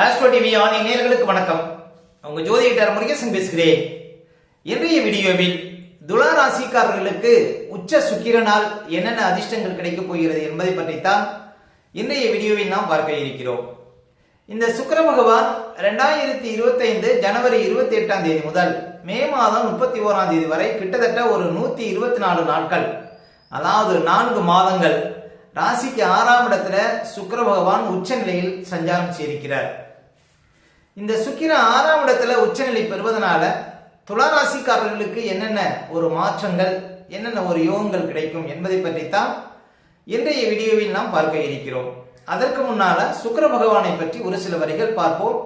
Astro TV online நேயர்களுக்கு வணக்கம். உங்க ஜோதிடர் முருகேசன் பேசுகிறேன். இன்றைய வீடியோவில் துலா ராசிக்காரர்களுக்கு உச்ச சுக்கிரனால் என்னென்ன அதிர்ஷ்டங்கள் கிடைக்கப் போகிறது என்பதை பற்றித்தான் இன்றைய வீடியோவில் நாம் பார்க்க இருக்கிறோம். இந்த சுக்கிர பகவான் 2025 ஜனவரி 28 முதல் மே மாதம் 31 வரை கிட்டத்தட்ட ஒரு 124 நாட்கள், அதாவது 4 மாதங்கள் ராசிக்கு 6ஆம் இடத்துல சுக்கிர பகவான் உச்ச நிலையில் சஞ்சாரம் செய்திருக்கிறார். இந்த சுக்கிரன் 6ஆம் இடத்துல உச்சநிலை பெறுவதனால துலா ராசிக்காரர்களுக்கு என்னென்ன ஒரு மாற்றங்கள், என்னென்ன ஒரு யோகங்கள் கிடைக்கும் என்பதை பற்றித்தான் இன்றைய வீடியோவில் நாம் பார்க்க இருக்கிறோம். அதற்கு முன்னால சுக்கிர பகவானை பற்றி ஒரு சில வரிகள் பார்ப்போம்.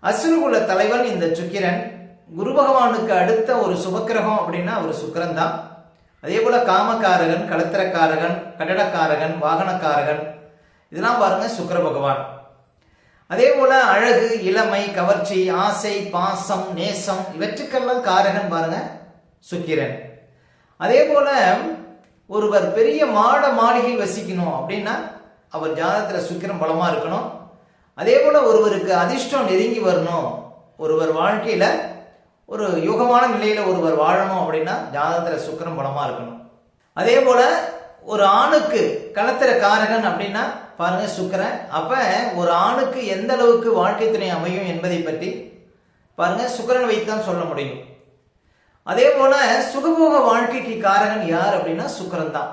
அசுரகுல தலைவன் இந்த சுக்கிரன். குரு பகவானுக்கு அடுத்த ஒரு சுபக்கிரகம் அப்படின்னா ஒரு சுக்கிரன் தான். அதே போல காமக்காரகன், களத்திரக்காரகன், கட்டடக்காரகன், வாகனக்காரகன், இதெல்லாம் பாருங்க சுக்கிர பகவான். அதே போல அழகு, இளமை, கவர்ச்சி, ஆசை, பாசம், நேசம் இவற்றுக்கெல்லாம் காரகன் பாருங்க சுக்கிரன். அதே போல ஒருவர் பெரிய மாளிகை வசிக்கணும் அப்படின்னா அவர் ஜாதகத்துல சுக்கிரன் பலமா இருக்கணும். அதே போல ஒருவருக்கு அதிர்ஷ்டம் நெருங்கி வரணும், ஒருவர் வாழ்க்கையில ஒரு யுகமான நிலையில ஒருவர் வாழணும் அப்படின்னா ஜாதகத்துல சுக்கிரன் பலமா இருக்கணும். அதே போல ஒரு ஆணுக்கு களத்திர காரகன் அப்படின்னா பாருங்க சுக்கிரன். அப்ப ஒரு ஆணுக்கு எந்த அளவுக்கு வாழ்க்கை துணை அமையும் என்பதை பற்றி பாருங்க சுக்கிரன் வைத்தான் சொல்ல முடியும். அதே போல சுகபோக வாழ்க்கைக்கு காரகன் யார் அப்படின்னா சுக்கிரன் தான்.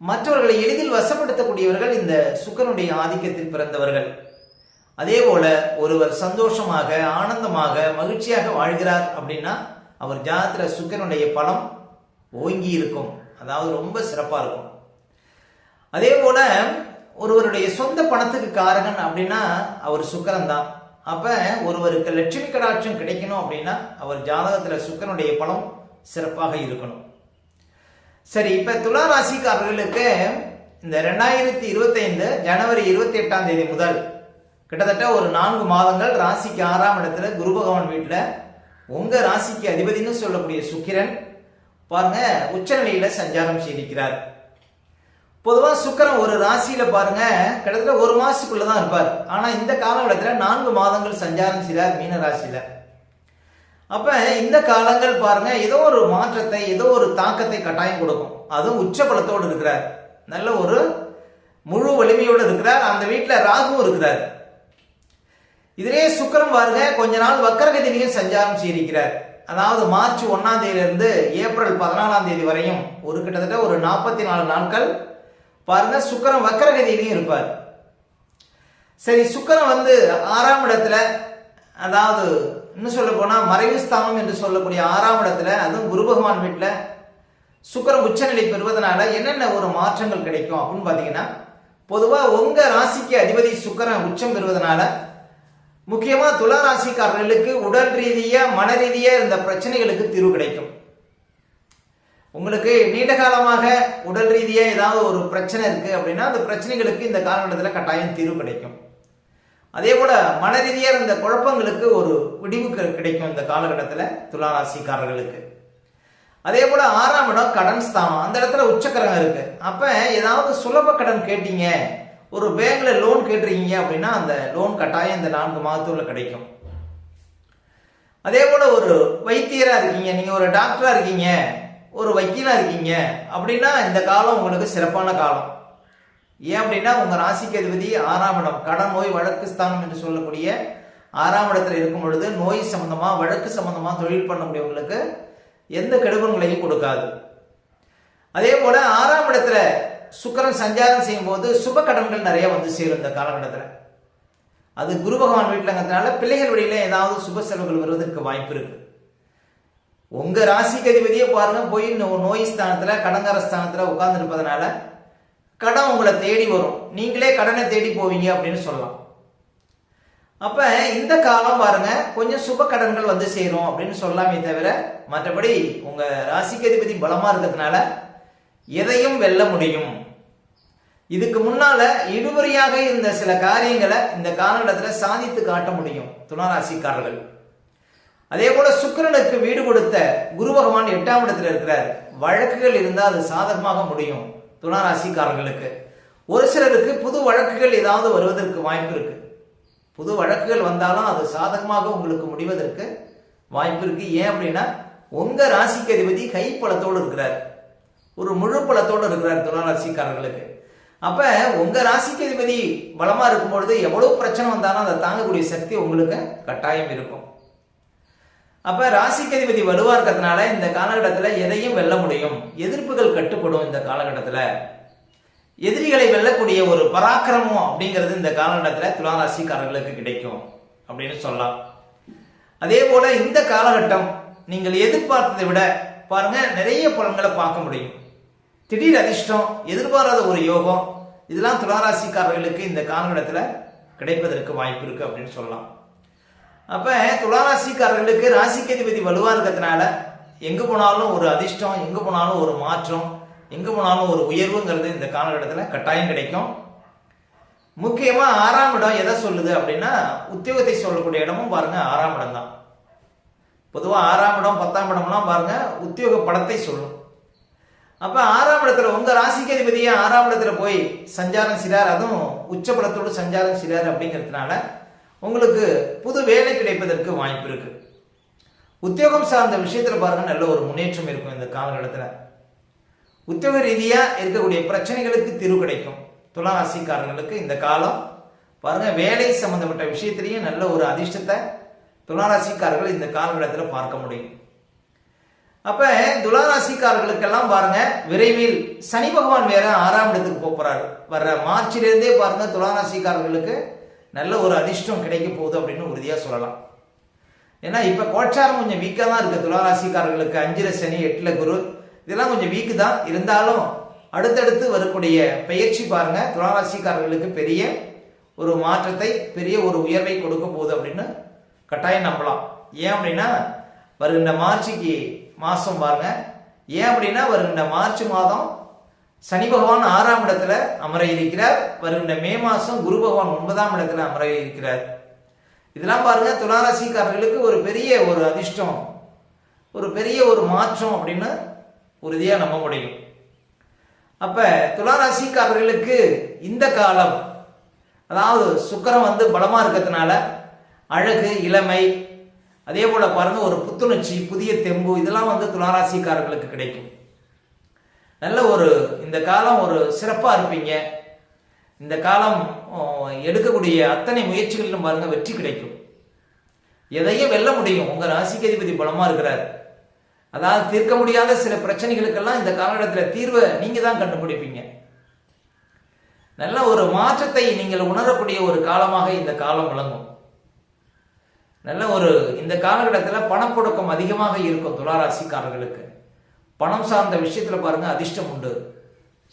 மற்றவர்களை எளிதில் வசப்படுத்தக்கூடியவர்கள் இந்த சுக்கிரனுடைய ஆதிக்கத்தில் பிறந்தவர்கள். அதே போல ஒருவர் சந்தோஷமாக, ஆனந்தமாக, மகிழ்ச்சியாக வாழ்கிறார் அப்படின்னா அவர் ஜாதகத்துல சுக்கிரனுடைய பலம் ஓங்கி இருக்கும், அதாவது ரொம்ப சிறப்பா இருக்கும். அதே போல ஒருவருடைய சொந்த பணத்துக்கு காரகன் அப்படின்னா அவர் சுக்கிரன் தான். அப்ப ஒருவருக்கு லட்சுமி கடாட்சம் கிடைக்கணும் அப்படின்னா அவர் ஜாதகத்துல சுக்கிரனுடைய பலம் சிறப்பாக இருக்கணும். சரி, இப்ப துலா ராசிக்காரர்களுக்கு இந்த 2025 ஜனவரி 28 முதல் கிட்டத்தட்ட ஒரு 4 மாதங்கள் ராசிக்கு 6ஆம் இடத்துல குரு பகவான் வீட்டுல உங்க ராசிக்கு அதிபதினு சொல்லக்கூடிய சுக்கிரன் பாருங்க உச்சநிலையில சஞ்சாரம் செய்திருக்கிறார். பொதுவா சுக்கிரன் ஒரு ராசியில பாருங்க கிட்டத்தட்ட 1 மாசத்துக்குள்ளதான் இருப்பார். ஆனா இந்த காலகட்டத்துல 4 மாதங்கள் சஞ்சாரம் செய்தார் மீன ராசியில. அப்ப இந்த காலங்கள் பாருங்க ஏதோ ஒரு மாற்றத்தை, ஏதோ ஒரு தாக்கத்தை கட்டாயம் கொடுக்கும். அதுவும் உச்ச பலத்தோடு இருக்கிறார், நல்ல ஒரு முழு வலிமையோடு இருக்கிறார். அந்த வீட்டுல ராகுவும் இருக்கிறார். இதிலே சுக்கிரன் பாருங்க கொஞ்ச நாள் வக்கரகதியிலையும் சஞ்சாரம் செய்திருக்கிறார். அதாவது மார்ச் 1 இருந்து ஏப்ரல் 14 வரையும் ஒரு கிட்டத்தட்ட ஒரு 44 நாட்கள் பாருங்க சுக்கிரன் வக்கரகதியிலையும் இருப்பார். சரி, சுக்கிரன் 6ஆம் இடத்துல, அதாவது இன்னும் சொல்ல போனா மறைவு ஸ்தானம் என்று சொல்லக்கூடிய 6ஆம் இடத்துல, அதுவும் குரு பகவான் வீட்டுல சுக்கிரன் உச்சநிலை பெறுவதனால என்னென்ன ஒரு மாற்றங்கள் கிடைக்கும் அப்படின்னு பாத்தீங்கன்னா, பொதுவா உங்க ராசிக்கு அதிபதி சுக்கிரன் உச்சம் பெறுவதனால முக்கியமா துலா ராசிக்காரர்களுக்கு உடல் ரீதியா, மன ரீதியா இந்த பிரச்சனைகளுக்கு தீர்வு கிடைக்கும். உங்களுக்கு நீண்ட காலமாக உடல் ரீதியா ஏதாவது ஒரு பிரச்சனை இருக்கு அப்படின்னா அந்த பிரச்சனைகளுக்கு இந்த காலகட்டத்தில் கட்டாயம் தீர்வு கிடைக்கும். அதே போல மன ரீதியா இந்த குழப்பங்களுக்கு ஒரு விடிவு கிடைக்கும் இந்த காலகட்டத்தில் துலா ராசிக்காரர்களுக்கு. அதே போல 6ஆம் இடம் கடன் ஸ்தானம், அந்த இடத்துல உச்சக்கரகம் இருக்கு. அப்ப ஏதாவது சுலப கடன் கேட்டீங்க, ஒரு பேங்க்ல லோன் கேட்டிருக்கீங்க அப்படின்னா அந்த லோன் கட்டாயம் இந்த 4 மாதத்துல கிடைக்கும். அதே போல ஒரு வைத்தியரா இருக்கீங்க, நீங்க ஒரு டாக்டரா இருக்கீங்க, ஒரு வக்கீலா இருக்கீங்க அப்படின்னா இந்த காலம் உங்களுக்கு சிறப்பான காலம். ஏன் அப்படின்னா உங்க ராசிக்கு அதிபதி 6ஆம் இடம் கடன், நோய், வழக்கு ஸ்தானம் என்று சொல்லக்கூடிய 6ஆம் இடத்துல இருக்கும் பொழுது நோய் சம்பந்தமா, வழக்கு சம்பந்தமா தொழில் பண்ணக்கூடியவங்களுக்கு எந்த கெடுபங்களையும் கொடுக்காது. அதே போல 6ஆம் இடத்துல சுக்கிரன் சஞ்சாரம் செய்யும் போது சுப கடன்கள் நிறைய சேரும் இந்த காலகட்டத்தில். அது குரு பகவான் வீட்டுலங்கிறதுனால பிள்ளைகள் வழியில ஏதாவது சுப செலவுகள் வருவதற்கு வாய்ப்பு இருக்கு. உங்க ராசிக்கு அதிபதியே பாருங்க போய் நோய் ஸ்தானத்துல, கடங்கார ஸ்தானத்துல உட்கார்ந்து இருப்பதனால கடன் உங்களை தேடி வரும், நீங்களே கடனை தேடி போவீங்க அப்படின்னு சொல்லலாம். அப்ப இந்த காலம் பாருங்க கொஞ்சம் சுப கடன்கள் சேரும் அப்படின்னு சொல்லாமே தவிர மற்றபடி உங்க ராசிக்கு அதிபதி பலமா இருக்கிறதுனால எதையும் வெல்ல முடியும். இதுக்கு முன்னால இழுபறியாக இருந்த சில காரியங்களை இந்த காலகட்டத்தில் சாதித்து காட்ட முடியும் துலா ராசிக்காரர்கள். அதே போல சுக்கிரனுக்கு வீடு கொடுத்த குரு பகவான் 8ஆம் இடத்துல இருக்கிறார். வழக்குகள் இருந்தால் அது சாதகமாக முடியும் துலா ராசிக்காரர்களுக்கு. ஒரு சிலருக்கு புது வழக்குகள் ஏதாவது வருவதற்கு வாய்ப்பு இருக்கு. புது வழக்குகள் வந்தாலும் அது சாதகமாக உங்களுக்கு முடிவதற்கு வாய்ப்பு இருக்கு. ஏன் அப்படின்னா உங்க ராசிக்கு அதிபதி கை பலத்தோடு இருக்கிறார், ஒரு முழு பலத்தோடு இருக்கிறார் துலா ராசிக்காரர்களுக்கு. அப்ப உங்க ராசிக்கு அதிபதி பலமா இருக்கும் பொழுது எவ்வளவு பிரச்சனை வந்தாலும் அதை தாங்கக்கூடிய சக்தி உங்களுக்கு கட்டாயம் இருக்கும். அப்ப ராசிக்கு அதிபதி வலுவா இருக்கிறதுனால இந்த காலகட்டத்தில் எதையும் வெல்ல முடியும், எதிர்ப்புகள் கட்டுப்படும். இந்த காலகட்டத்தில் எதிரிகளை வெல்லக்கூடிய ஒரு பராக்கிரமம் அப்படிங்கிறது இந்த காலகட்டத்தில் துலா ராசிக்காரர்களுக்கு கிடைக்கும் அப்படின்னு சொல்லலாம். அதே போல இந்த காலகட்டம் நீங்கள் எதிர்பார்த்ததை விட பாருங்க நிறைய பலன்களை பார்க்க முடியும். திடீர் அதிர்ஷ்டம், எதிர்பாராத ஒரு யோகம், இதெல்லாம் துலா ராசிக்காரர்களுக்கு இந்த காலகட்டத்தில் கிடைப்பதற்கு வாய்ப்பு இருக்கு அப்படின்னு சொல்லலாம். அப்ப துலா ராசிக்காரர்களுக்கு ராசிக்கு அதிபதி வலுவா இருக்கிறதுனால எங்க போனாலும் ஒரு அதிர்ஷ்டம், எங்க போனாலும் ஒரு மாற்றம், எங்க போனாலும் ஒரு உயர்வுங்கிறது இந்த காலகட்டத்தில் கட்டாயம் கிடைக்கும். முக்கியமா 6ஆம் இடம் எதை சொல்லுது அப்படின்னா உத்தியோகத்தை சொல்லக்கூடிய இடமும் பாருங்க 6ஆம் இடம் தான். பொதுவா 6ஆம் இடம் 10ஆம் இடம்லாம் பாருங்க உத்தியோக படத்தை சொல்லும். அப்ப 6ஆம் இடத்துல உங்க ராசிக்கு அதிபதியே 6ஆம் இடத்துல போய் சஞ்சாரம் செய்றார், அதுவும் உச்ச பலத்தோடு சஞ்சாரம் செய்றார் அப்படிங்கிறதுனால உங்களுக்கு புது வேலை கிடைப்பதற்கு வாய்ப்பு இருக்கு. உத்தியோகம் சார்ந்த விஷயத்துல பாருங்க நல்ல ஒரு முன்னேற்றம் இருக்கும். இந்த காலகட்டத்தில் உத்தியோக ரீதியா இருக்கக்கூடிய பிரச்சனைகளுக்கு தீர்வு கிடைக்கும். துலா ராசிக்காரர்களுக்கு இந்த காலம் பாருங்க வேலை சம்பந்தப்பட்ட விஷயத்திலையும் நல்ல ஒரு அதிர்ஷ்டத்தை துலா ராசிக்காரர்கள் இந்த காலகட்டத்தில் பார்க்க முடியும். அப்ப துலா ராசிக்காரர்களுக்கெல்லாம் பாருங்க விரைவில் சனி பகவான் வேற 6ஆம் இடத்துக்கு போறாரு. வர்ற மார்ச்சிலிருந்தே பாருங்க துலா ராசிக்காரர்களுக்கு நல்ல ஒரு அதிர்ஷ்டம் கிடைக்க போகுது அப்படின்னு உறுதியா சொல்லலாம். ஏன்னா இப்ப கோச்சாரம் கொஞ்சம் வீக்கா தான் இருக்கு துலா ராசிக்காரர்களுக்கு. 5ல சனி 8ல குரு, இதெல்லாம் கொஞ்சம் வீக்கு தான். இருந்தாலும் அடுத்தடுத்து வரக்கூடிய பெயர்ச்சி பாருங்க துலா ராசிக்காரர்களுக்கு பெரிய ஒரு மாற்றத்தை, பெரிய ஒரு உயர்வை கொடுக்க போகுது அப்படின்னு கட்டாயம் நம்பலாம். ஏன் அப்படின்னா வருகின்ற மார்ச்சுக்கு மாசம் பாருங்க, ஏன் அப்படின்னா வருகின்ற மார்ச் மாதம் சனி பகவான் 6ஆம் இடத்துல அமர இருக்கிறார். வருகின்ற மே மாசம் குரு பகவான் 9ஆம் இடத்துல அமர இருக்கிறார். இதெல்லாம் பாருங்க துலா ராசிக்காரர்களுக்கு ஒரு பெரிய ஒரு அதிர்ஷ்டம், ஒரு பெரிய ஒரு மாற்றம் அப்படின்னு உறுதியா நம்ப முடியும். அப்ப துலா ராசிக்காரர்களுக்கு இந்த காலம், அதாவது சுக்கிரன் பலமா இருக்கிறதுனால அழகு, இளமை, அதே போல பாருங்க ஒரு புத்துணர்ச்சி, புதிய தெம்பு, இதெல்லாம் துலா ராசிக்காரர்களுக்கு கிடைக்கும். நல்ல ஒரு இந்த காலம் ஒரு சிறப்பா இருப்பீங்க. இந்த காலம் எடுக்கக்கூடிய அத்தனை முயற்சிகளிலும் பாருங்க வெற்றி கிடைக்கும். எதையும் வெல்ல முடியும். உங்க ராசிக்கு அதிபதி பலமா இருக்கிறார். அதாவது தீர்க்க முடியாத சில பிரச்சனைகளுக்கெல்லாம் இந்த காலகட்டத்தில் தீர்வை நீங்க தான் கண்டுபிடிப்பீங்க. நல்ல ஒரு மாற்றத்தை நீங்கள் உணரக்கூடிய ஒரு காலமாக இந்த காலம் விளங்கும். நல்ல ஒரு இந்த காலகட்டத்தில் பணப்புழக்கம் அதிகமாக இருக்கும் துலா ராசிக்காரர்களுக்கு. பணம் சார்ந்த விஷயத்துல பாருங்க அதிர்ஷ்டம் உண்டு.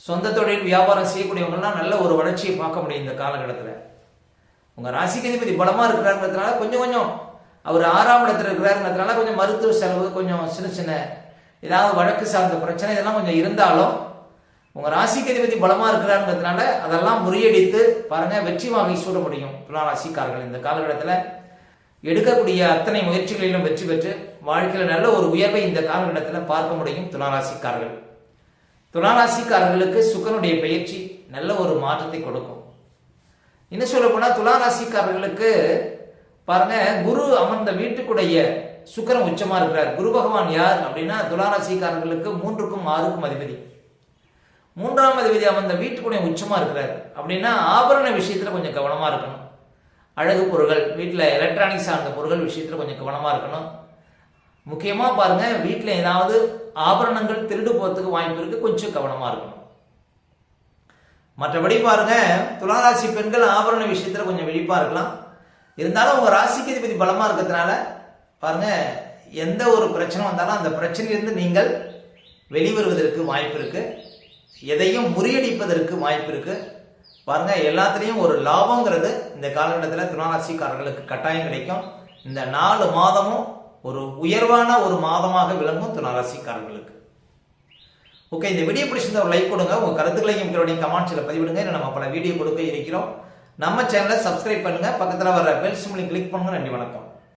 சொந்த தொழில் வியாபாரம் செய்யக்கூடியவங்கலாம் நல்ல ஒரு வளர்ச்சியை பார்க்க முடியும் இந்த காலகட்டத்தில். உங்க ராசிக்கு அதிபதி பலமா இருக்கிறாருங்கிறதுனால கொஞ்சம் அவர் 6ஆம் இடத்துல இருக்கிறாருங்கிறதுனால கொஞ்சம் மருத்துவ செலவு, கொஞ்சம் சின்ன சின்ன ஏதாவது வழக்கு சார்ந்த பிரச்சனை இதெல்லாம் கொஞ்சம் இருந்தாலும் உங்க ராசிக்கு அதிபதி பலமா இருக்கிறாருங்கிறதுனால அதெல்லாம் முறியடித்து பாருங்க வெற்றி வாகை சூட முடியும் துலா ராசிக்காரர்கள். இந்த காலகட்டத்தில் எடுக்கக்கூடிய அத்தனை முயற்சிகளிலும் வெற்றி பெற்று வாழ்க்கையில் நல்ல ஒரு உயர்வை இந்த காலகட்டத்தில் பார்க்க முடியும் துலா ராசிக்காரர்கள். துலா ராசிக்காரர்களுக்கு சுக்கிரனுடைய பயிற்சி நல்ல ஒரு மாற்றத்தை கொடுக்கும். இன்னும் சொல்ல போனா துலா ராசிக்காரர்களுக்கு பாருங்க குரு அமர்ந்த வீட்டுக்குடைய சுக்கிரன் உச்சமா இருக்கிறார். குரு பகவான் யார் அப்படின்னா துலா ராசிக்காரர்களுக்கு 3க்கும் 6க்கும் அதிபதி. 3ஆம் அதிபதி அமர்ந்த வீட்டுக்குடைய உச்சமா இருக்கிறார். அப்படின்னா ஆபரண விஷயத்துல கொஞ்சம் கவனமா இருக்கணும். அழகு பொருட்கள், வீட்டில் எலக்ட்ரானிக் சார்ந்த பொருட்கள் விஷயத்துல கொஞ்சம் கவனமா இருக்கணும். முக்கியமா பாருங்க வீட்டில் ஏதாவது ஆபரணங்கள் திருடு போறதுக்கு வாய்ப்பு இருக்கு, கொஞ்சம் கவனமா இருக்கணும். மற்றபடி பாருங்க துலா ராசி பெண்கள் ஆபரண விஷயத்துல கொஞ்சம் விழிப்பா இருக்கலாம். இருந்தாலும் உங்க ராசிக்கு அதிபதி பலமா இருக்கிறதுனால பாருங்க எந்த ஒரு பிரச்சனை வந்தாலும் அந்த பிரச்சனையிலிருந்து நீங்கள் வெளிவருவதற்கு வாய்ப்பு இருக்கு. எதையும் முறியடிப்பதற்கு வாய்ப்பு இருக்கு. பாருங்க எல்லாத்துலேயும் ஒரு லாபங்கிறது இந்த காலகட்டத்தில் துலா ராசிக்காரர்களுக்கு கட்டாயம் கிடைக்கும். இந்த 4 மாதமும் ஒரு உயர்வான ஒரு மாதமாக விளங்கும் துலா ராசிக்காரர்களுக்கு. ஓகே, இந்த வீடியோ பிடிச்சிருந்தா ஒரு லைக் கொடுங்க. உங்க கருத்துக்களையும் எங்களுடைய கமெண்ட்ஸ்ல பதிவிடுங்க. நம்ம பல வீடியோ கொடுக்க இருக்கிறோம். நம்ம சேனலை சப்ஸ்கிரைப் பண்ணுங்க. பக்கத்தில் வர பெல் சிம்பலை கிளிக் பண்ணுங்க. நன்றி, வணக்கம்.